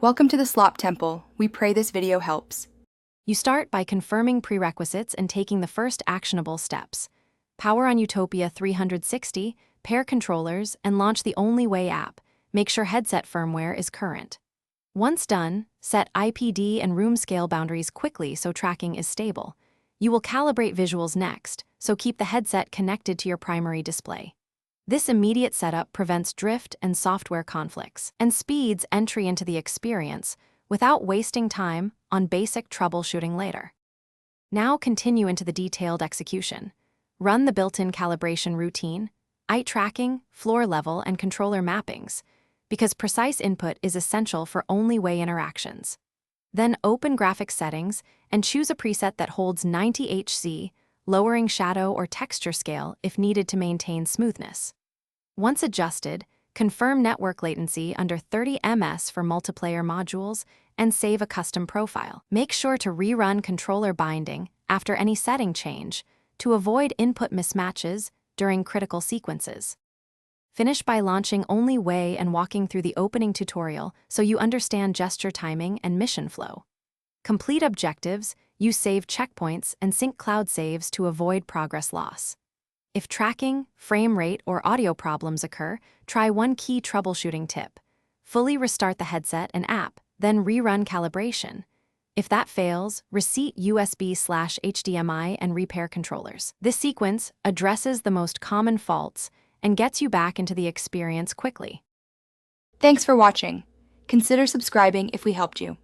Welcome to the Slop Temple. We pray this video helps. You start by confirming prerequisites and taking the first actionable steps. Power on Utopia 360, pair controllers, and launch the Only Way app. Make sure headset firmware is current. Once done, set IPD and room scale boundaries quickly so tracking is stable. You will calibrate visuals next, so keep the headset connected to your primary display. This immediate setup prevents drift and software conflicts, and speeds entry into the experience without wasting time on basic troubleshooting later. Now continue into the detailed execution. Run the built-in calibration routine, eye tracking, floor level, and controller mappings, because precise input is essential for only way interactions. Then open graphics settings and choose a preset that holds 90 Hz, lowering shadow or texture scale if needed to maintain smoothness. Once adjusted, confirm network latency under 30 ms for multiplayer modules and save a custom profile. Make sure to rerun controller binding after any setting change to avoid input mismatches during critical sequences. Finish by launching Only Way and walking through the opening tutorial so you understand gesture timing and mission flow. Complete objectives, use save checkpoints, and sync cloud saves to avoid progress loss. If tracking, frame rate, or audio problems occur, try one key troubleshooting tip. Fully restart the headset and app, then rerun calibration. If that fails, reset USB/HDMI and repair controllers. This sequence addresses the most common faults and gets you back into the experience quickly. Thanks for watching. Consider subscribing if we helped you.